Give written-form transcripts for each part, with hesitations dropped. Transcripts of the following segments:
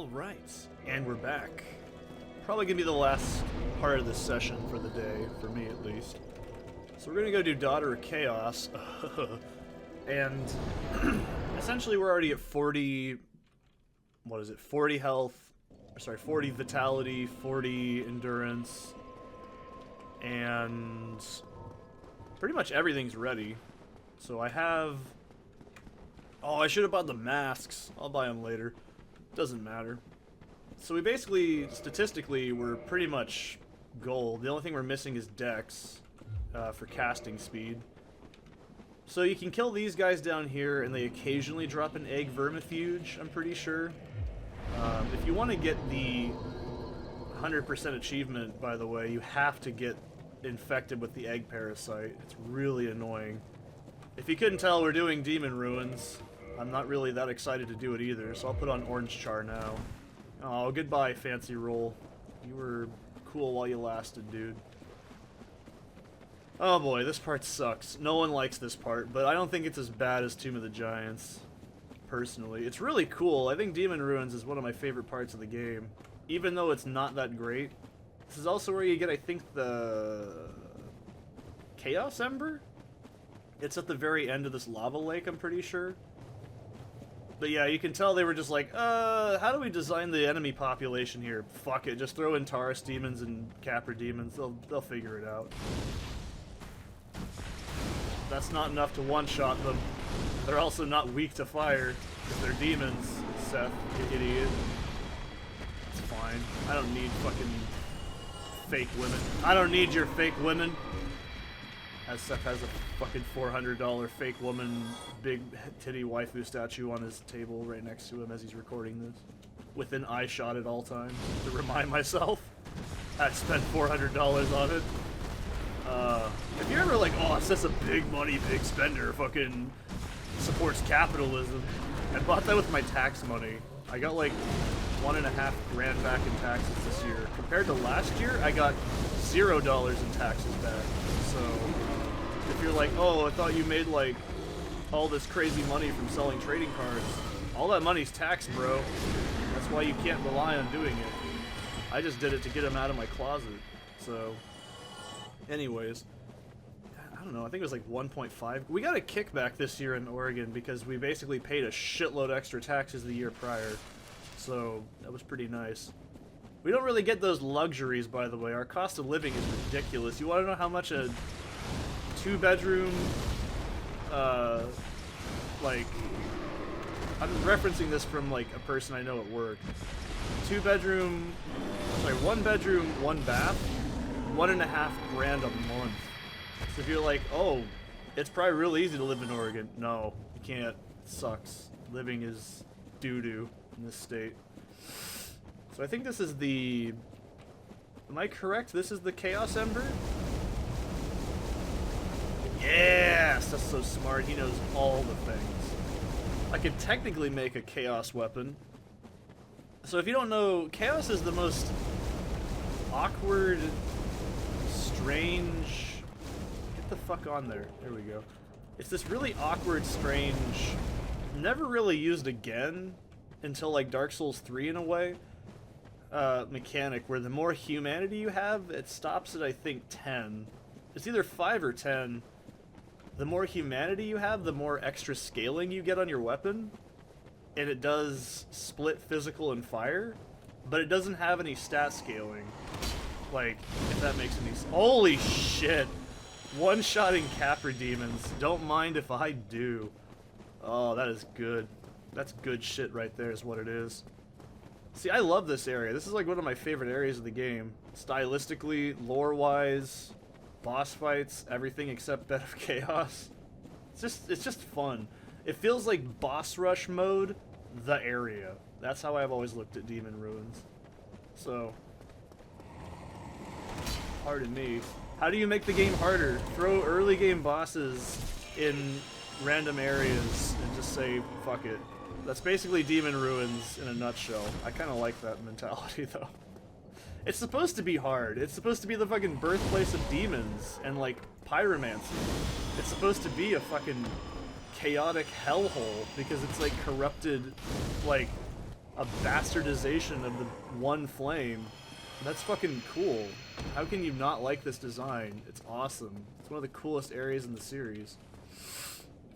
Alright, and we're back. Probably gonna be the last part of this session for the day, for me at least. So we're gonna go do Daughter of Chaos, and essentially we're already at 40, what is it, 40 health, or sorry, 40 vitality, 40 endurance, and pretty much everything's ready. So I have, oh, I should have bought the masks. I'll buy them later. Doesn't matter. So we basically, statistically, we're pretty much gold. The only thing we're missing is dex for casting speed. So you can kill these guys down here, and they occasionally drop an egg vermifuge, I'm pretty sure. If you want to get the 100% achievement, by the way, you have to get infected with the egg parasite. It's really annoying. If you couldn't tell, we're doing Demon Ruins. I'm not really that excited to do it either, so I'll put on Orange Char now. Oh, goodbye, Fancy Roll. You were cool while you lasted, dude. Oh boy, this part sucks. No one likes this part, but I don't think it's as bad as Tomb of the Giants, personally. It's really cool. I think Demon Ruins is one of my favorite parts of the game, even though it's not that great. This is also where you get, I think, the Chaos Ember? It's at the very end of this lava lake, I'm pretty sure. But yeah, you can tell they were just like, how do we design the enemy population here? Fuck it, just throw in Taurus demons and Capra demons. They'll figure it out. That's not enough to one-shot them. They're also not weak to fire, because they're demons, Seth, you idiot. It's fine. I don't need fucking fake women. I don't need your fake women. As Seth has a fucking $400 fake woman, big titty waifu statue on his table right next to him as he's recording this. With an eye shot at all times, to remind myself I spent $400 on it. If you're ever like, oh, it's just a big money, big spender, fucking supports capitalism. I bought that with my tax money. I got like $1.5 grand back in taxes this year. Compared to last year, I got $0 in taxes back. So if you're like, oh, I thought you made like all this crazy money from selling trading cards, all that money's taxed, bro. That's why you can't rely on doing it. I just did it to get them out of my closet. So anyways, I don't know, I think it was like 1.5. We got a kickback this year in Oregon because we basically paid a shitload extra taxes the year prior. So that was pretty nice. We don't really get those luxuries, by the way. Our cost of living is ridiculous. You want to know how much a 2-bedroom, like, I'm referencing this from like a person I know at work. 2-bedroom, sorry, 1 bedroom, 1 bath, $1.5 grand a month. So if you're like, oh, it's probably real easy to live in Oregon. No, you can't. It sucks. Living is doo-doo in this state. So I think this is the... Am I correct? This is the Chaos Ember? Yes! That's so smart. He knows all the things. I could technically make a Chaos weapon. So if you don't know, Chaos is the most awkward, strange... Get the fuck on there. There we go. It's this really awkward, strange... Never really used again until like Dark Souls 3 in a way. Mechanic where the more humanity you have, it stops at I think 10. It's either 5 or 10. The more humanity you have, the more extra scaling you get on your weapon, and it does split physical and fire, but it doesn't have any stat scaling. Like, if that makes any sense. Holy shit! One-shotting Capra demons. Don't mind if I do. Oh, that is good. That's good shit right there is what it is. See, I love this area. This is like one of my favorite areas of the game. Stylistically, lore-wise, boss fights, everything except Bed of Chaos. It's just fun. It feels like boss rush mode, the area. That's how I've always looked at Demon Ruins. So, pardon me. How do you make the game harder? Throw early game bosses in random areas and just say, fuck it. That's basically Demon Ruins in a nutshell. I kind of like that mentality, though. It's supposed to be hard. It's supposed to be the fucking birthplace of demons and, like, pyromancy. It's supposed to be a fucking chaotic hellhole because it's, like, corrupted, like, a bastardization of the one flame. That's fucking cool. How can you not like this design? It's awesome. It's one of the coolest areas in the series.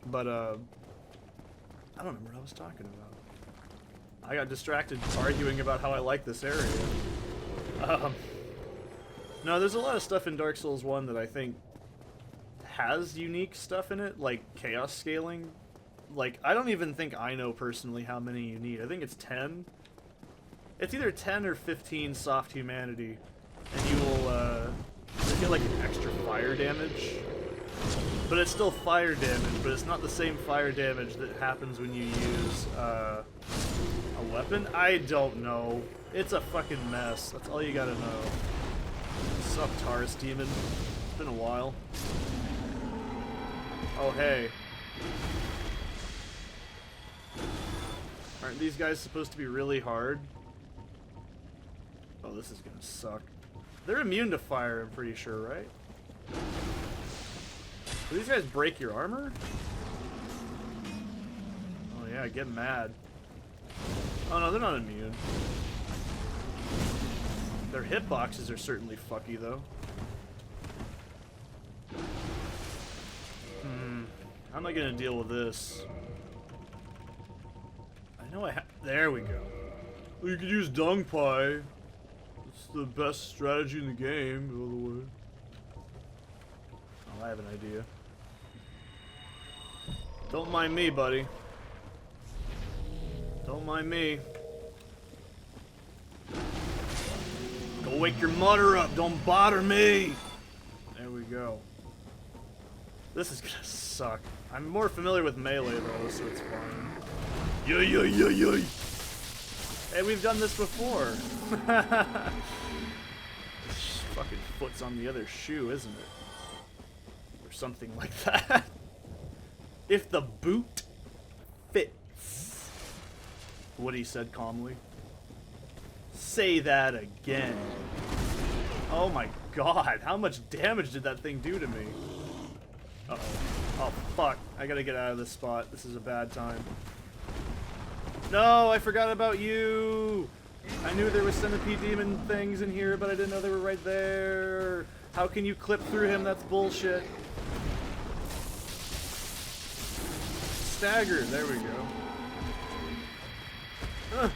But, I don't remember what I was talking about. I got distracted arguing about how I like this area. No, there's a lot of stuff in Dark Souls 1 that I think has unique stuff in it, like chaos scaling. Like, I don't even think I know personally how many you need. I think it's 10. It's either 10 or 15 soft humanity, and you will get like an extra fire damage. But it's still fire damage, but it's not the same fire damage that happens when you use a weapon. I don't know. It's a fucking mess. That's all you gotta know. What's up, Taurus Demon? It's been a while. Oh, hey. Aren't these guys supposed to be really hard? Oh, this is gonna suck. They're immune to fire, I'm pretty sure, right? Do these guys break your armor? Oh yeah, get mad. Oh no, they're not immune. Their hitboxes are certainly fucky, though. How am I gonna deal with this? I know there we go. Well, you could use Dung Pie. It's the best strategy in the game, by the way. Oh, I have an idea. Don't mind me, buddy. Don't mind me. Go wake your mother up. Don't bother me. There we go. This is gonna suck. I'm more familiar with melee though, so it's fine. Yay, yay, yay, yay. Hey, we've done this before. This fucking foot's on the other shoe, isn't it? Or something like that. If the boot fits. Woody said calmly. Say that again. Oh my god, how much damage did that thing do to me? Uh-oh. Oh, fuck. I gotta get out of this spot. This is a bad time. No, I forgot about you! I knew there was centipede demon things in here, but I didn't know they were right there. How can you clip through him? That's bullshit. Stagger. There we go.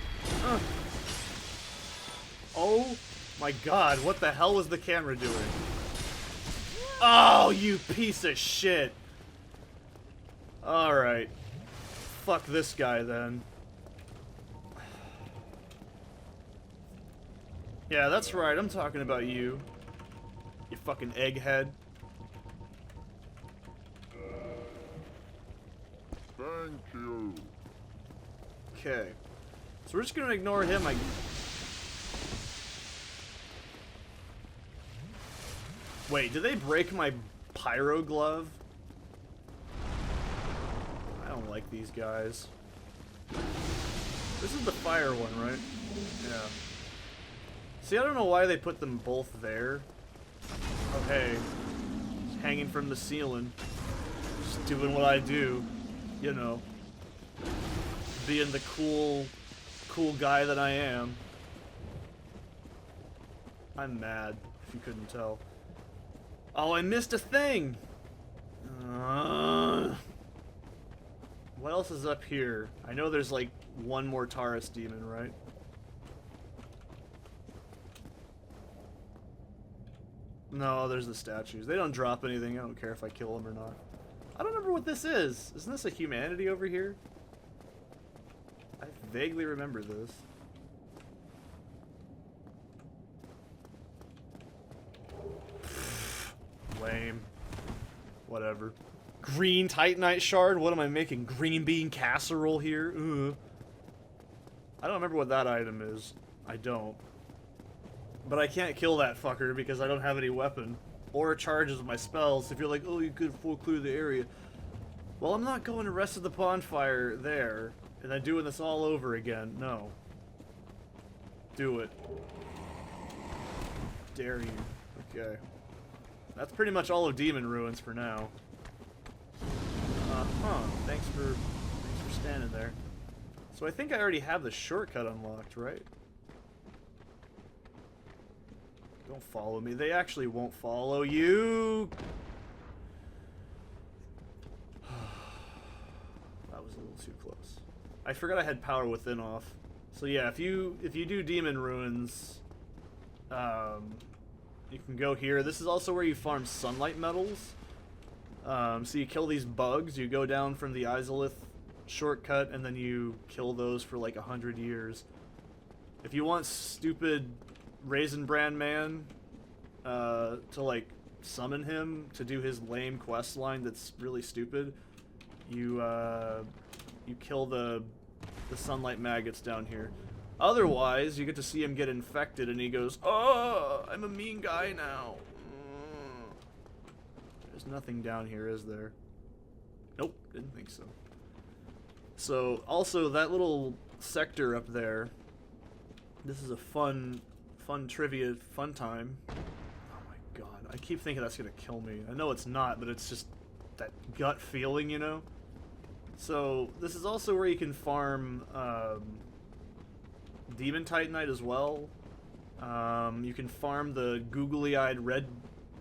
Oh my god, what the hell was the camera doing? Oh, you piece of shit. Alright. Fuck this guy then. Yeah, that's right, I'm talking about you. You fucking egghead. Thank you. Okay. So we're just gonna ignore him, Wait, did they break my pyro glove? I don't like these guys. This is the fire one, right? Yeah. See, I don't know why they put them both there. Oh, hey. Just hanging from the ceiling. Just doing what I do. You know. Being the cool guy that I am. I'm mad, if you couldn't tell. Oh, I missed a thing! What else is up here? I know there's like one more Taurus demon, right? No, there's the statues. They don't drop anything. I don't care if I kill them or not. I don't remember what this is. Isn't this a humanity over here? I vaguely remember this. Lame. Whatever. Green Titanite shard? What am I making? Green bean casserole here? Ugh. I don't remember what that item is. I don't. But I can't kill that fucker because I don't have any weapon. Or charges of my spells. If you're like, oh, you could full clear the area. Well, I'm not going to Rest of the Bonfire there. And then doing this all over again. No. Do it. Dare you. Okay. That's pretty much all of Demon Ruins for now. Thanks for standing there. So I think I already have the shortcut unlocked, right? Don't follow me. They actually won't follow you. That was a little too close. I forgot I had power within off. So yeah, if you do Demon Ruins, you can go here. This is also where you farm sunlight metals. So you kill these bugs. You go down from the Izalith shortcut, and then you kill those for like 100 years. If you want stupid Raisin Brand Man to like summon him to do his lame quest line that's really stupid, you kill the sunlight maggots down here. Otherwise, you get to see him get infected, and he goes, "Oh, I'm a mean guy now." There's nothing down here, is there? Nope, didn't think so. So, also, that little sector up there, this is a fun trivia, fun time. Oh my god, I keep thinking that's gonna kill me. I know it's not, but it's just that gut feeling, you know? So, this is also where you can farm Demon Titanite as well. You can farm the googly-eyed red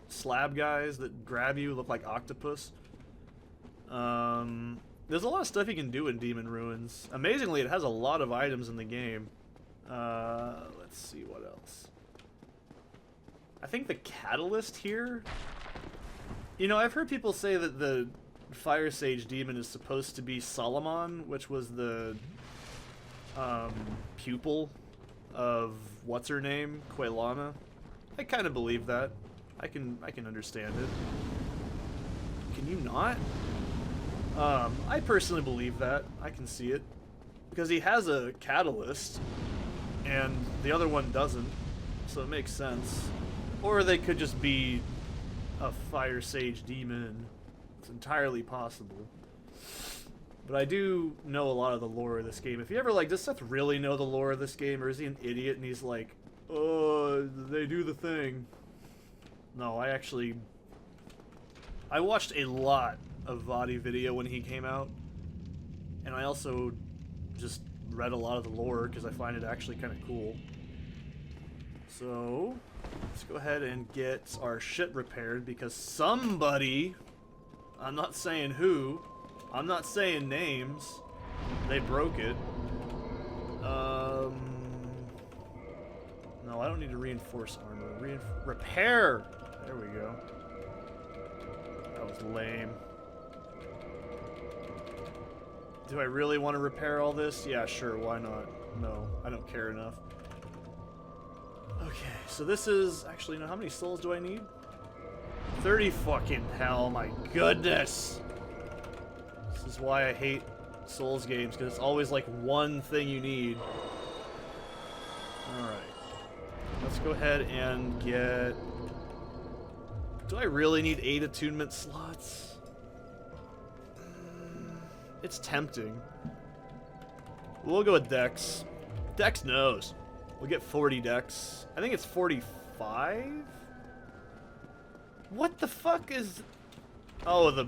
slab guys that grab you, look like octopus. There's a lot of stuff you can do in Demon Ruins. Amazingly, it has a lot of items in the game. Let's see what else. I think the catalyst here... You know, I've heard people say that the Fire Sage demon is supposed to be Solomon, which was the pupil of what's-her-name, Quelana. I kind of believe that. I can understand it. Can you not? I personally believe that. I can see it. Because he has a catalyst, and the other one doesn't, so it makes sense. Or they could just be a Fire Sage demon. It's entirely possible. But I do know a lot of the lore of this game. If you ever like, does Seth really know the lore of this game, or is he an idiot and he's like, oh, they do the thing? No, I watched a lot of Vadi video when he came out, and I also just read a lot of the lore because I find it actually kind of cool. So, let's go ahead and get our shit repaired because somebody, I'm not saying who, I'm not saying names, they broke it. No, I don't need to reinforce armor. Repair! There we go. That was lame. Do I really want to repair all this? Yeah, sure, why not? No, I don't care enough. Okay, so this is... Actually, no, how many souls do I need? 30 fucking hell, my goodness! This is why I hate Souls games, because it's always like one thing you need. Alright. Let's go ahead and get... Do I really need 8 attunement slots? It's tempting. We'll go with Dex. Dex knows. We'll get 40 Dex. I think it's 45? What the fuck is... Oh, the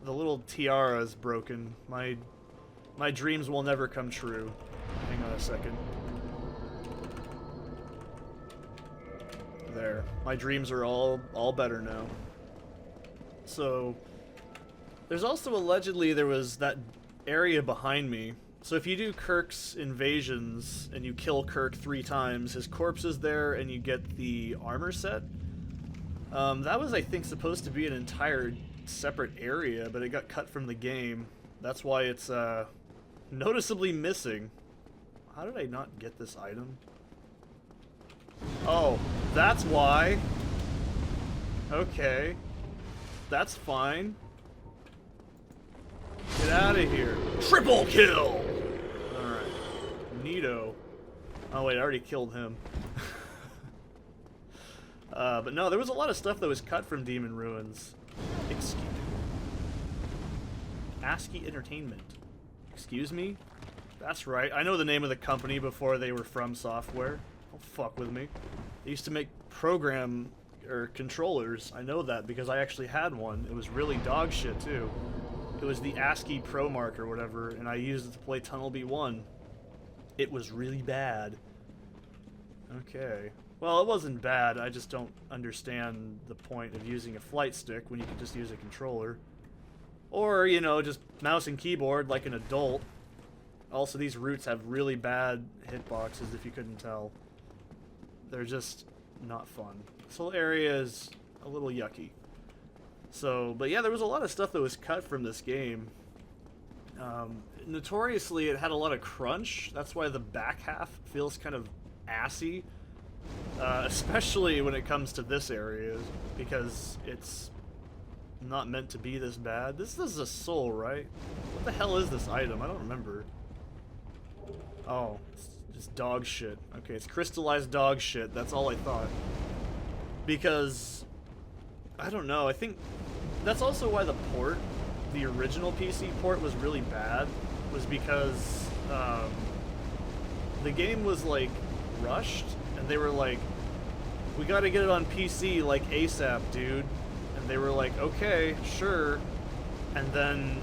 little tiara is broken. My dreams will never come true. Hang on a second. There. My dreams are all better now. So, there's also allegedly there was that area behind me. So if you do Kirk's invasions and you kill Kirk 3 times, his corpse is there and you get the armor set. That was, I think, supposed to be an entire separate area, but it got cut from the game. That's why it's noticeably missing. How did I not get this item? Oh, that's why. Okay. That's fine. Get out of here. Triple kill! Alright. Neato. Oh wait, I already killed him. But no, there was a lot of stuff that was cut from Demon Ruins. Excuse me. ASCII Entertainment. Excuse me? That's right. I know the name of the company before they were From Software. Don't fuck with me. They used to make program or controllers. I know that because I actually had one. It was really dog shit too. It was the ASCII Pro Mark or whatever, and I used it to play Tunnel B1. it was really bad. Okay. Well, it wasn't bad. I just don't understand the point of using a flight stick when you can just use a controller. Or, you know, just mouse and keyboard like an adult. Also, these routes have really bad hitboxes, if you couldn't tell. They're just not fun. This whole area is a little yucky. So, but yeah, there was a lot of stuff that was cut from this game. Notoriously, it had a lot of crunch. That's why the back half feels kind of assy. Especially when it comes to this area, because it's not meant to be this bad. This is a soul, right? What the hell is this item? I don't remember. Oh, it's just dog shit. Okay, it's crystallized dog shit. That's all I thought. Because, I don't know, I think that's also why the port, the original PC port, was really bad, was because the game was like rushed, and they were like, we gotta get it on PC like ASAP, dude. And they were like, okay, sure. And then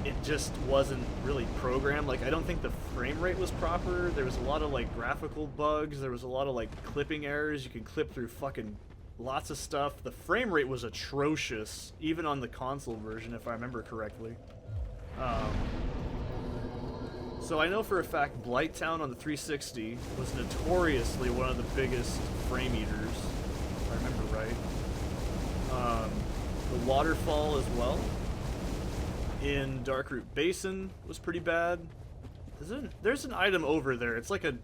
it just wasn't really programmed. Like, I don't think the frame rate was proper. There was a lot of like graphical bugs. There was a lot of like clipping errors. You could clip through fucking lots of stuff. The frame rate was atrocious, even on the console version, if I remember correctly. So I know for a fact Blighttown on the 360 was notoriously one of the biggest frame eaters, if I remember right. The waterfall as well in Darkroot Basin was pretty bad. There's an item over there. It's like a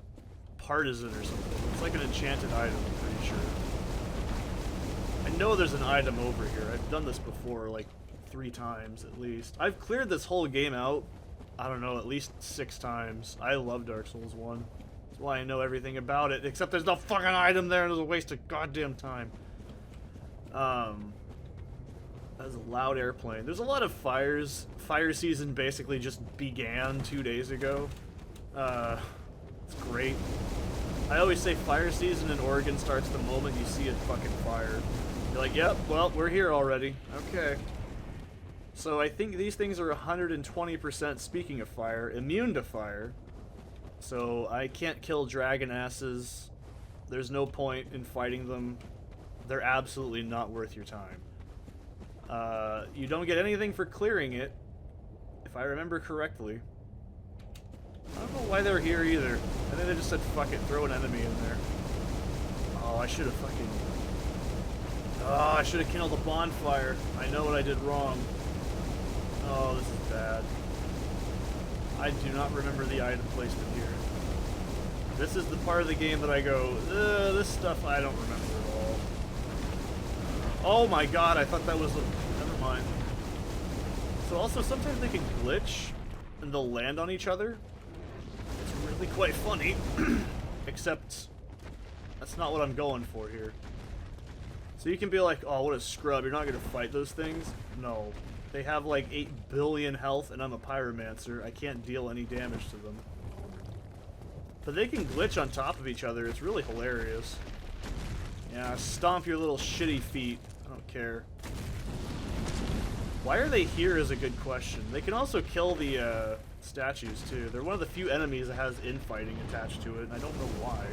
partisan or something. It's like an enchanted item, I'm pretty sure. I know there's an item over here. I've done this before, like 3 times at least. I've cleared this whole game out, I don't know, at least 6 times. I love Dark Souls 1. That's why I know everything about it, except there's no fucking item there and it's a waste of goddamn time. That was a loud airplane. There's a lot of fires. Fire season basically just began 2 days ago. It's great. I always say fire season in Oregon starts the moment you see a fucking fire. You're like, yep, well, we're here already. Okay. So I think these things are 120%, speaking of fire, immune to fire. So I can't kill dragon asses. There's no point in fighting them. They're absolutely not worth your time. You don't get anything for clearing it, if I remember correctly. I don't know why they're here either. I think they just said, fuck it, throw an enemy in there. Oh, I should have fucking... Oh, I should have kindled a bonfire. I know what I did wrong. Oh, this is bad. I do not remember the item placement here. This is the part of the game that I go, this stuff I don't remember at all. Oh my god, I thought that was... Never mind. So also, sometimes they can glitch, and they'll land on each other. It's really quite funny. Except, that's not what I'm going for here. So you can be like, oh, what a scrub, you're not going to fight those things? No. They have like 8 billion health, and I'm a pyromancer. I can't deal any damage to them. But they can glitch on top of each other. It's really hilarious. Yeah, stomp your little shitty feet. I don't care. Why are they here is a good question. They can also kill the statues too. They're one of the few enemies that has infighting attached to it, and I don't know why.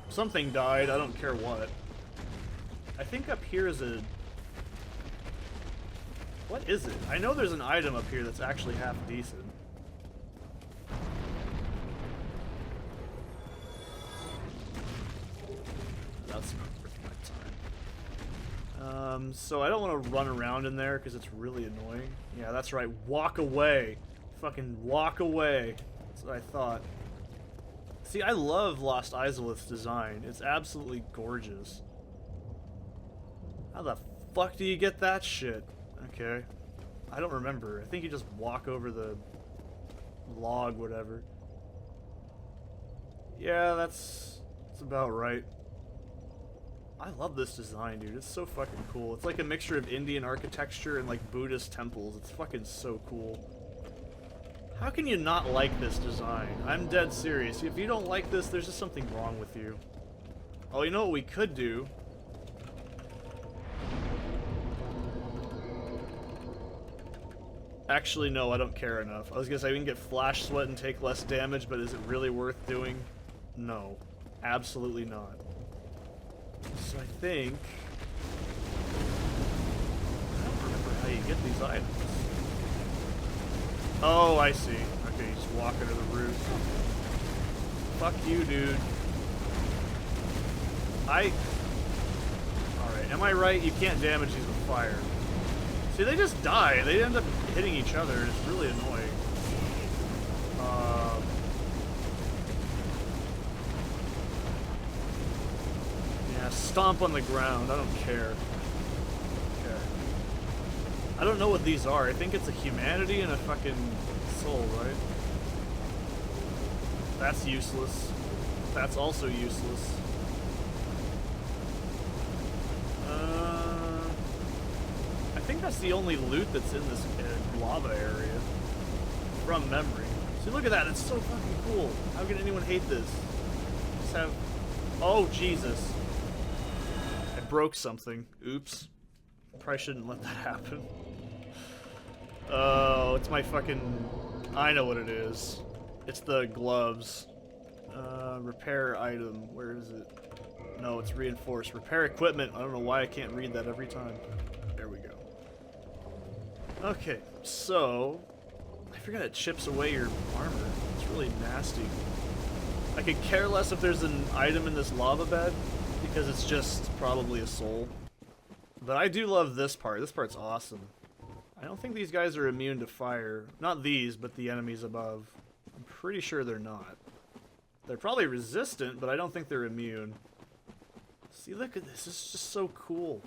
Something died, I don't care what. I think up here is a... What is it? I know there's an item up here that's actually half decent. That's not worth my time. So I don't want to run around in there because it's really annoying. Yeah, that's right. Walk away. Fucking walk away. That's what I thought. See, I love Lost Izalith's design. It's absolutely gorgeous. How the fuck do you get that shit? Okay. I don't remember. I think you just walk over the log, whatever. Yeah, that's about right. I love this design, dude. It's so fucking cool. It's like a mixture of Indian architecture and like Buddhist temples. It's fucking so cool. How can you not like this design? I'm dead serious. If you don't like this, there's just something wrong with you. Oh, you know what we could do? Actually, no, I don't care enough. I was gonna say we can get flash sweat and take less damage, but is it really worth doing? No. Absolutely not. So I think... I don't remember how you get these items. Oh, I see. Okay, you just walk under the roof. Fuck you, dude. Alright, am I right? You can't damage these with fire. See, they just die. They end up hitting each other. It's really annoying. Yeah, stomp on the ground. I don't care. Okay. I don't know what these are. I think it's a humanity and a fucking soul, right? That's useless. That's also useless. I think that's the only loot that's in this lava area. From memory. See, look at that. It's so fucking cool. How can anyone hate this? Just have... Oh, Jesus. I broke something. Oops. Probably shouldn't let that happen. Oh, it's my fucking... I know what it is. It's the gloves. Repair item. Where is it? No, it's reinforced. Repair equipment. I don't know why I can't read that every time. There we go. Okay, so... I forgot it chips away your armor. It's really nasty. I could care less if there's an item in this lava bed, because it's just probably a soul. But I do love this part. This part's awesome. I don't think these guys are immune to fire. Not these, but the enemies above. I'm pretty sure they're not. They're probably resistant, but I don't think they're immune. See, look at this. This is just so cool.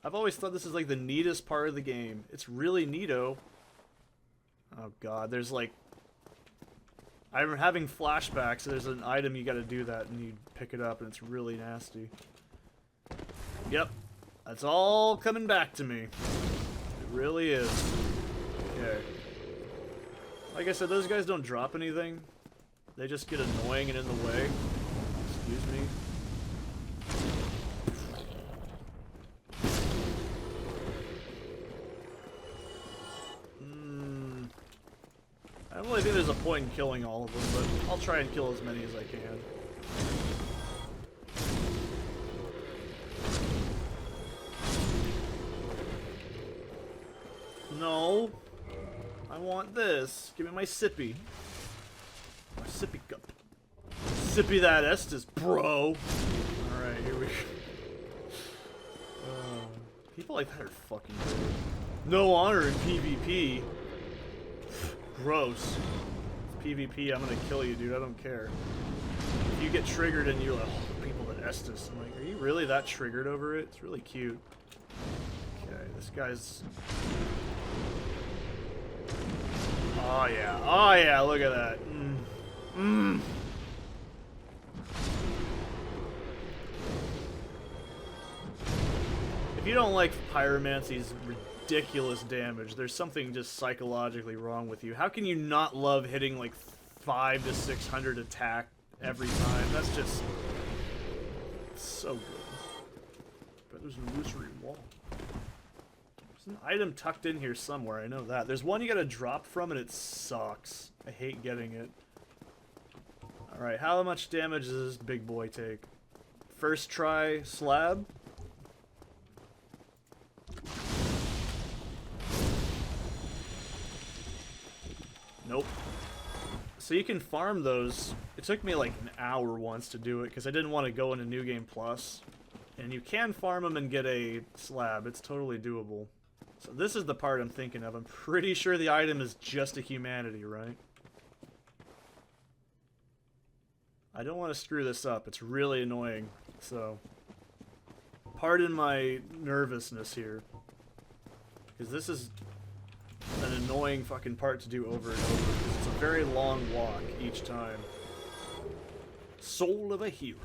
I've always thought this is like the neatest part of the game. It's really neato. Oh god, there's like... I'm having flashbacks. There's an item you gotta do that and you pick it up and it's really nasty. Yep. That's all coming back to me. It really is. Okay. Like I said, those guys don't drop anything. They just get annoying and in the way. Excuse me. I don't really think there's a point in killing all of them, but I'll try and kill as many as I can. No. I want this. Give me my sippy. My sippy cup. Sippy that Estus, bro. Alright, here we go. People like that are fucking weird. No honor in PvP. Gross. It's PvP, I'm gonna kill you, dude. I don't care. If you get triggered and you're like, oh, people that Estus, I'm like, are you really that triggered over it? It's really cute. Okay, this guy's... Oh yeah, oh yeah, look at that. If you don't like Pyromancy's ridiculous damage, there's something just psychologically wrong with you. How can you not love hitting like 500 to 600 attack every time? That's just so good. But there's an illusory wall. There's an item tucked in here somewhere, I know that. There's one you gotta drop from and it sucks. I hate getting it. Alright, how much damage does this big boy take? First try slab. Nope. So you can farm those. It took me like an hour once to do it because I didn't want to go into New Game Plus. And you can farm them and get a slab. It's totally doable. So this is the part I'm thinking of. I'm pretty sure the item is just a humanity, right? I don't want to screw this up. It's really annoying. So, pardon my nervousness here. Because this is an annoying fucking part to do over and over. It's a very long walk each time. Soul of a hero.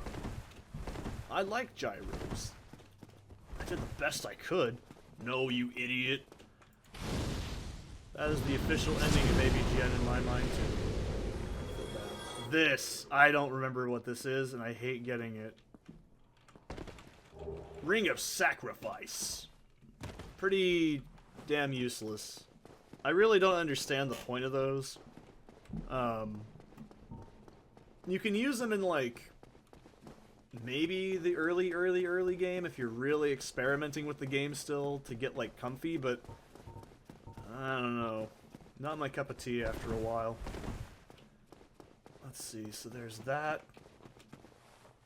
I like gyros. I did the best I could. No, you idiot. That is the official ending of ABGN in my mind, too. This, I don't remember what this is, and I hate getting it. Ring of Sacrifice. Pretty damn useless. I really don't understand the point of those. You can use them in, like, maybe the early game if you're really experimenting with the game still to get, like, comfy, but I don't know. Not my cup of tea after a while. Let's see, so there's that.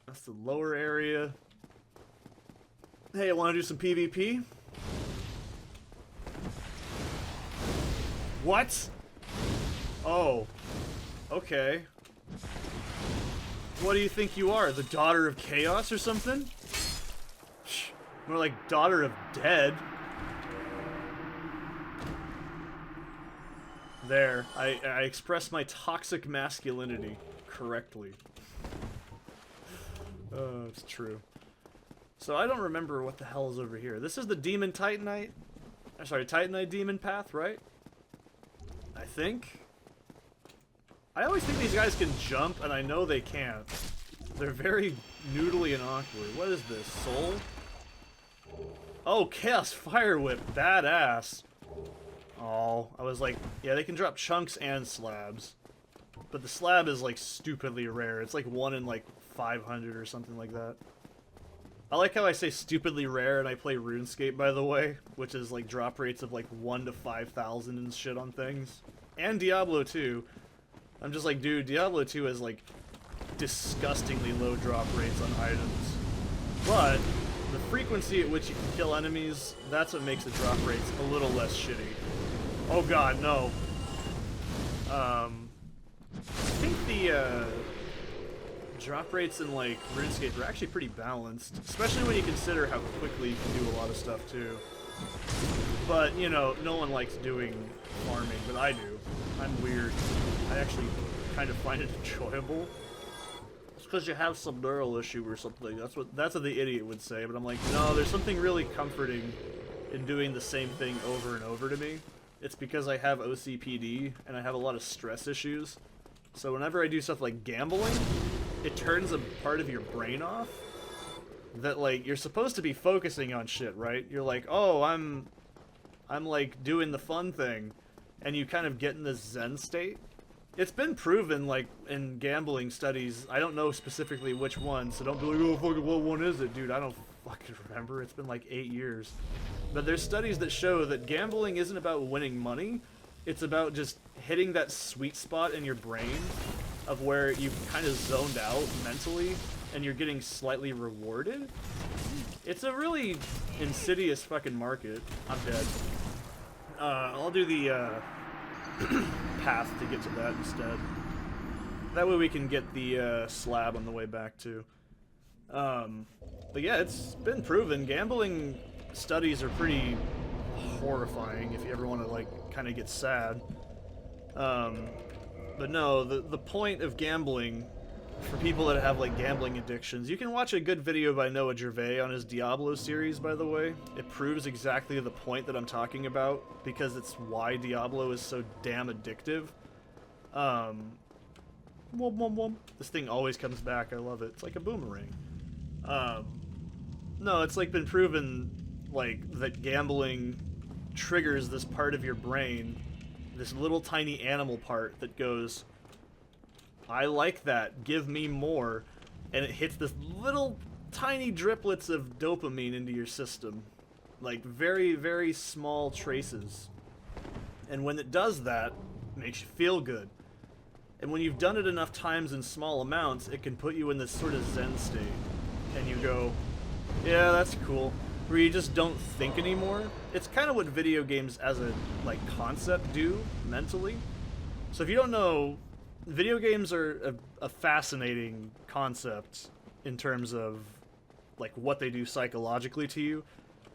That's the lower area. Hey, I want to do some PvP? What? Oh. Okay. What do you think you are? The daughter of chaos or something? More like daughter of dead. There. I expressed my toxic masculinity correctly. It's true. So I don't remember what the hell is over here. This is the Demon Titanite? Sorry, Titanite Demon Path, right? I think? I always think these guys can jump, and I know they can't. They're very noodly and awkward. What is this? Soul? Oh, Chaos Fire Whip. Badass. Oh, I was like, yeah, they can drop chunks and slabs. But the slab is, like, stupidly rare. It's like 1 in, like, 500 or something like that. I like how I say stupidly rare and I play RuneScape, by the way, which is, like, drop rates of, like, 1 to 5,000 and shit on things. And Diablo 2. I'm just like, dude, Diablo 2 has, like, disgustingly low drop rates on items. But the frequency at which you can kill enemies, that's what makes the drop rates a little less shitty. Oh god, no. I think the drop rates in, like, RuneScape are actually pretty balanced, especially when you consider how quickly you can do a lot of stuff too. But, you know, no one likes doing farming, but I do. I'm weird. I actually kind of find it enjoyable. It's because you have some neural issue or something. That's what the idiot would say, but I'm like, no, there's something really comforting in doing the same thing over and over to me. It's because I have OCPD and I have a lot of stress issues. So whenever I do stuff like gambling, it turns a part of your brain off that, like, you're supposed to be focusing on shit, right? You're like, oh, I'm like doing the fun thing, and you kind of get in this zen state. It's been proven, like, in gambling studies. I don't know specifically which one, so don't be like, oh, fucking, what one is it, dude? I don't fucking remember. It's been like 8 years. But there's studies that show that gambling isn't about winning money. It's about just hitting that sweet spot in your brain of where you've kind of zoned out mentally and you're getting slightly rewarded. It's a really insidious fucking market. I'm dead. I'll do the path to get to that instead. That way we can get the slab on the way back too. But yeah, it's been proven. Gambling studies are pretty horrifying if you ever want to, like, kind of get sad. But no, the point of gambling, for people that have, like, gambling addictions, you can watch a good video by Noah Gervais on his Diablo series, by the way. It proves exactly the point that I'm talking about, because it's why Diablo is so damn addictive. This thing always comes back, I love it. It's like a boomerang. No, it's, like, been proven, like, that gambling triggers this part of your brain, this little tiny animal part that goes, I like that, give me more, and it hits this little tiny driplets of dopamine into your system, like very, very small traces. And when it does that, it makes you feel good. And when you've done it enough times in small amounts, it can put you in this sort of zen state, and you go, yeah, that's cool. Where you just don't think anymore. It's kind of what video games as a, like, concept do mentally. So if you don't know, video games are a fascinating concept in terms of, like, what they do psychologically to you.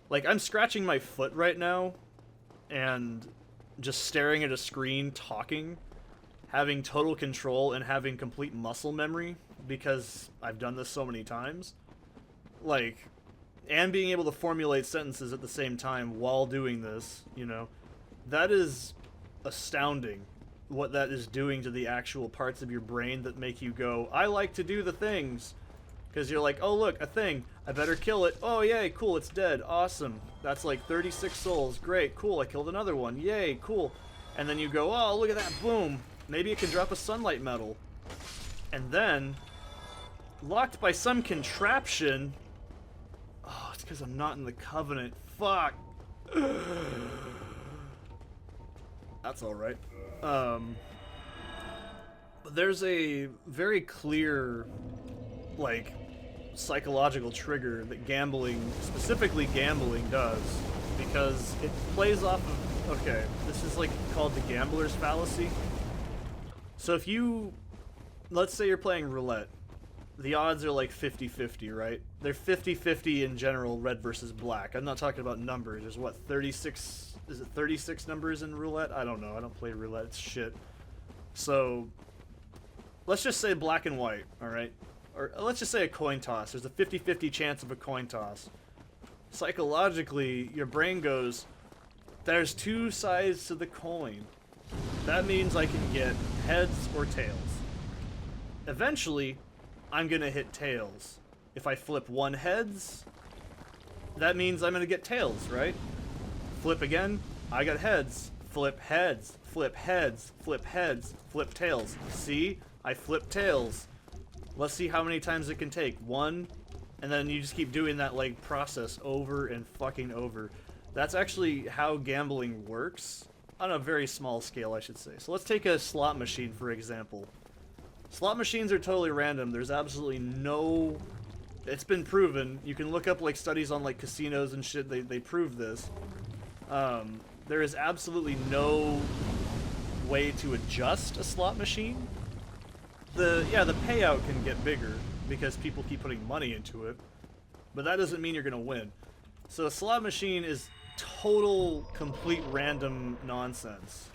Like, I'm scratching my foot right now and just staring at a screen, talking, having total control and having complete muscle memory because I've done this so many times. Like, and being able to formulate sentences at the same time while doing this, you know, that is astounding what that is doing to the actual parts of your brain that make you go, I like to do the things. Because you're like, oh look, a thing, I better kill it. Oh yay, cool, it's dead, awesome. That's like 36 souls, great, cool, I killed another one, yay, cool. And then you go, oh, look at that, boom. Maybe it can drop a sunlight medal. And then, locked by some contraption... Oh, it's because I'm not in the Covenant. Fuck. That's alright. But there's a very clear, like, psychological trigger that gambling, specifically gambling, does. Because it plays off of... Okay, this is, like, called the gambler's fallacy. So if you... Let's say you're playing roulette. The odds are like 50-50, right? They're 50-50 in general, red versus black. I'm not talking about numbers. There's what, 36... Is it 36 numbers in roulette? I don't know. I don't play roulette. It's shit. So, let's just say black and white, alright? Or let's just say a coin toss. There's a 50-50 chance of a coin toss. Psychologically, your brain goes, there's two sides to the coin. That means I can get heads or tails. Eventually, I'm gonna hit tails. If I flip one heads, that means I'm gonna get tails, right? Flip again, I got heads. Flip heads, flip heads, flip heads, flip tails. See? I flip tails. Let's see how many times it can take. One, and then you just keep doing that, like, process over and fucking over. That's actually how gambling works. On a very small scale, I should say. So let's take a slot machine, for example. Slot machines are totally random. There's absolutely no... It's been proven. You can look up, like, studies on, like, casinos and shit. They prove this. There is absolutely no way to adjust a slot machine. The payout can get bigger because people keep putting money into it. But that doesn't mean you're going to win. So a slot machine is total, complete random nonsense.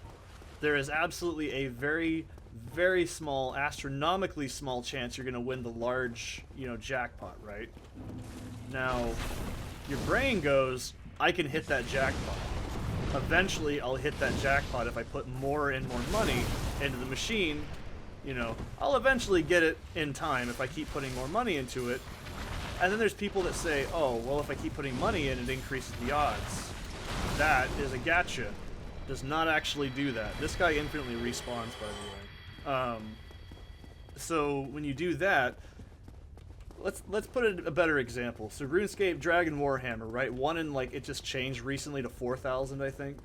There is absolutely a very... very small, astronomically small chance you're going to win the large, jackpot, right? Now, your brain goes, I can hit that jackpot. Eventually, I'll hit that jackpot if I put more and more money into the machine. I'll eventually get it in time if I keep putting more money into it. And then there's people that say, oh, well, if I keep putting money in, it increases the odds. That is a gotcha. Does not actually do that. This guy infinitely respawns, by the way. So when you do that, let's put a better example. So RuneScape Dragon Warhammer, right? One in, like, it just changed recently to 4,000, I think.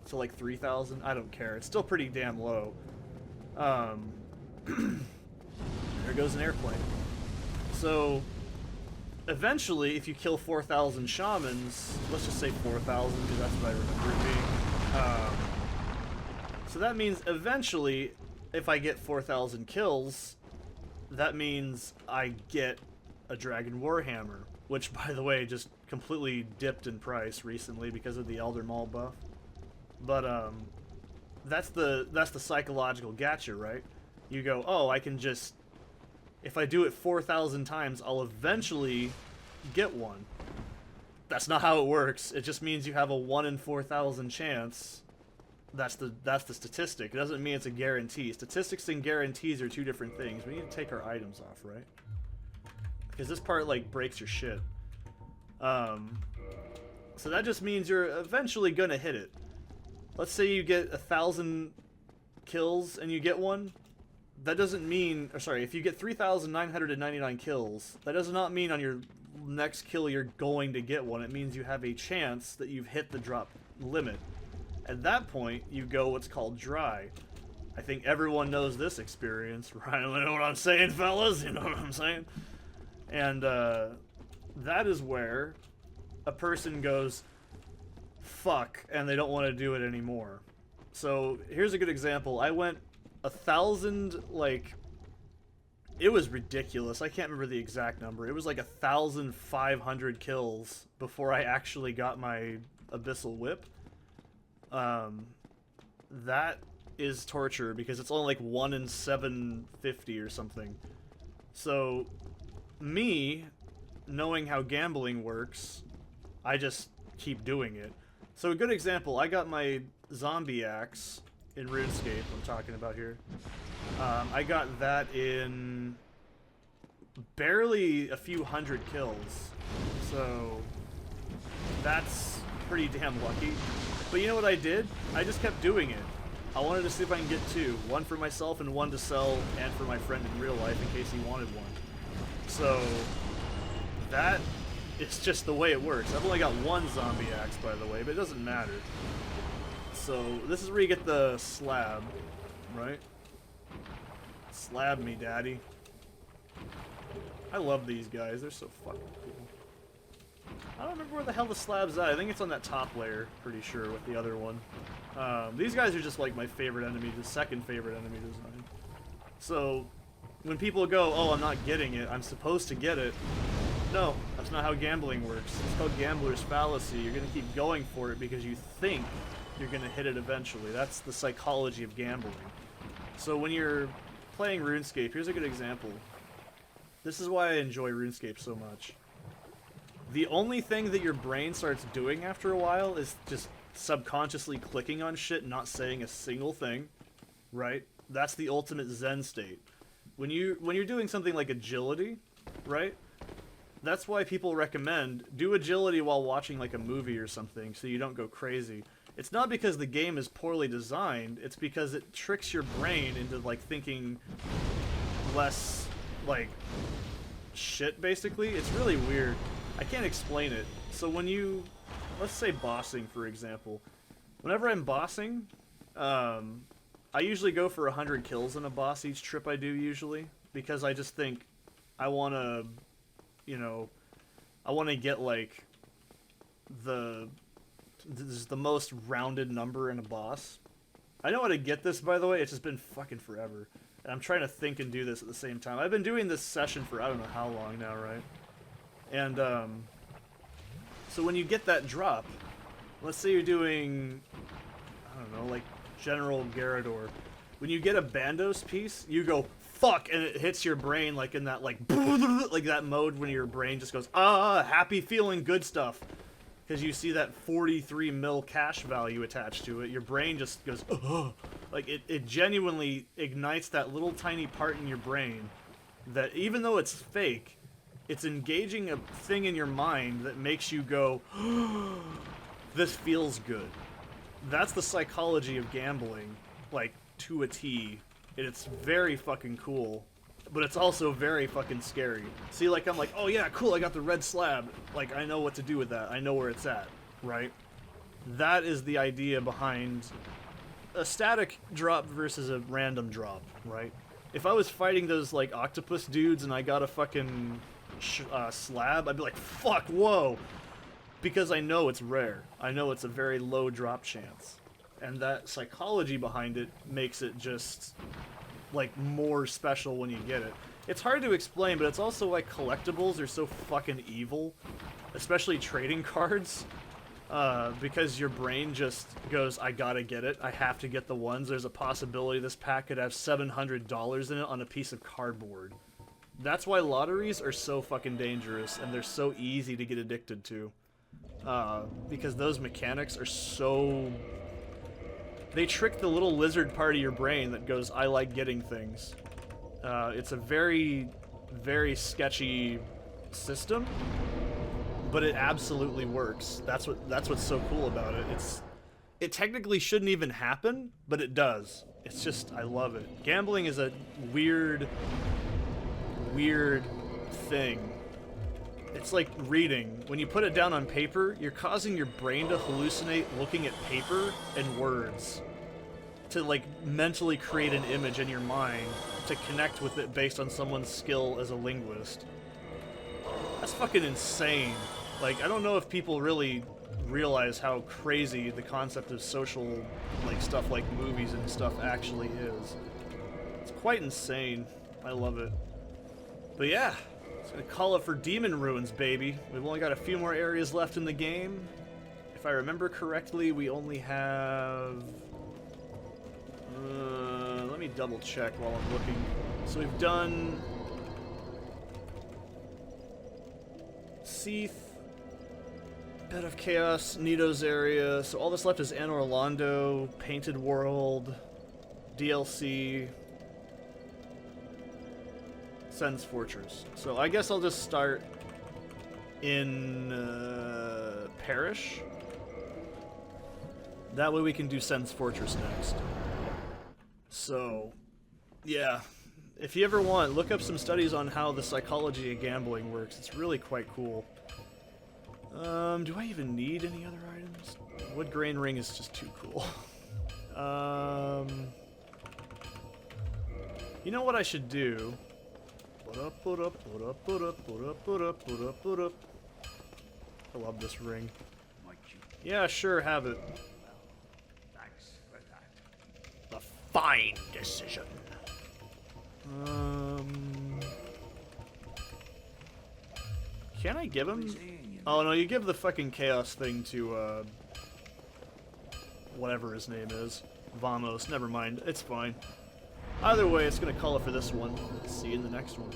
So like 3,000. I don't care. It's still pretty damn low. There goes an airplane. So eventually, if you kill 4,000 shamans, let's just say 4,000 because that's what I remember it being. So that means eventually, if I get 4,000 kills, that means I get a Dragon Warhammer, which, by the way, just completely dipped in price recently because of the Elder Maul buff. But that's the psychological gotcha, right? You go, oh, I can just, if I do it 4,000 times, I'll eventually get one. That's not how it works. It just means you have a 1 in 4,000 chance. That's the statistic. It doesn't mean it's a guarantee. Statistics and guarantees are two different things. We need to take our items off, right? Because this part, like, breaks your shit. So that just means you're eventually gonna hit it. Let's say you get 1,000 kills and you get one. That doesn't mean... Or sorry, if you get 3,999 kills, that does not mean on your next kill you're going to get one. It means you have a chance that you've hit the drop limit. At that point, you go what's called dry. I think everyone knows this experience, right? You know what I'm saying, fellas? You know what I'm saying? And that is where a person goes, fuck, and they don't want to do it anymore. So here's a good example. I went 1,000, like, it was ridiculous. I can't remember the exact number. It was like 1,500 kills before I actually got my Abyssal Whip. That is torture because it's only like 1 in 750 or something. So, me, knowing how gambling works, I just keep doing it. So a good example, I got my zombie axe in RuneScape, I'm talking about here. I got that in barely a few hundred kills. So, that's pretty damn lucky. But you know what I did? I just kept doing it. I wanted to see if I can get 2. 1 for myself and 1 to sell and for my friend in real life in case he wanted one. So that is just the way it works. I've only got 1 zombie axe, by the way, but it doesn't matter. So this is where you get the slab, right? Slab me, daddy. I love these guys. They're so fucking cool. I don't remember where the hell the slab's at. I think it's on that top layer, pretty sure, with the other one. These guys are just like my favorite enemy, the second favorite enemy design. So when people go, oh, I'm not getting it, I'm supposed to get it. No, that's not how gambling works. It's called gambler's fallacy. You're going to keep going for it because you think you're going to hit it eventually. That's the psychology of gambling. So when you're playing RuneScape, here's a good example. This is why I enjoy RuneScape so much. The only thing that your brain starts doing after a while is just subconsciously clicking on shit and not saying a single thing, right? That's the ultimate Zen state. When you're doing something like agility, right? That's why people recommend do agility while watching like a movie or something so you don't go crazy. It's not because the game is poorly designed, it's because it tricks your brain into like thinking less like shit basically. It's really weird. I can't explain it. So when you, let's say bossing for example. Whenever I'm bossing, I usually go for 100 kills in a boss each trip I do usually, because I just think I want to, you know, I want to get like the most rounded number in a boss. I know how to get this, by the way. It's just been fucking forever. And I'm trying to think and do this at the same time. I've been doing this session for I don't know how long now, right? And so when you get that drop, let's say you're doing, I don't know, like General Garrador. When you get a Bandos piece, you go, fuck, and it hits your brain like in that like that mode when your brain just goes, ah, happy feeling good stuff. Because you see that 43 mil cash value attached to it, your brain just goes, ugh. Like it genuinely ignites that little tiny part in your brain that even though it's fake, it's engaging a thing in your mind that makes you go, this feels good. That's the psychology of gambling, like, to a T. And it's very fucking cool, but it's also very fucking scary. See, like, I'm like, oh yeah, cool, I got the red slab. Like, I know what to do with that. I know where it's at, right? That is the idea behind a static drop versus a random drop, right? If I was fighting those, like, octopus dudes and I got a fucking slab, I'd be like, fuck, whoa! Because I know it's rare. I know it's a very low drop chance. And that psychology behind it makes it just, like, more special when you get it. It's hard to explain, but it's also why collectibles are so fucking evil. Especially trading cards. Because your brain just goes, I gotta get it. I have to get the ones. There's a possibility this pack could have $700 in it on a piece of cardboard. That's why lotteries are so fucking dangerous, and they're so easy to get addicted to. Because those mechanics are so... They trick the little lizard part of your brain that goes, I like getting things. It's a very, very sketchy system, but it absolutely works. That's what's so cool about it. It technically shouldn't even happen, but it does. It's just, I love it. Gambling is a weird thing. It's like reading. When you put it down on paper, you're causing your brain to hallucinate looking at paper and words. To like mentally create an image in your mind to connect with it based on someone's skill as a linguist. That's fucking insane. Like, I don't know if people really realize how crazy the concept of social, like, stuff like movies and stuff actually is. It's quite insane. I love it. But yeah. Gonna call it for Demon Ruins, baby. We've only got a few more areas left in the game. If I remember correctly, we only have... let me double check while I'm looking. So we've done... Seath, Bed of Chaos, Nito's area. So all that's left is Anne Orlando, Painted World, DLC... Sen's Fortress. So I guess I'll just start in Parish. That way we can do Sen's Fortress next. So, yeah. If you ever want, look up some studies on how the psychology of gambling works. It's really quite cool. Do I even need any other items? Wood grain ring is just too cool. You know what I should do? Put up. I love this ring. Yeah, sure, have it. Thanks for that. The fine decision. Can I give him? Oh no, you give the fucking chaos thing to whatever his name is. Vamos, never mind, it's fine. Either way, it's gonna call it for this one. See you in the next one.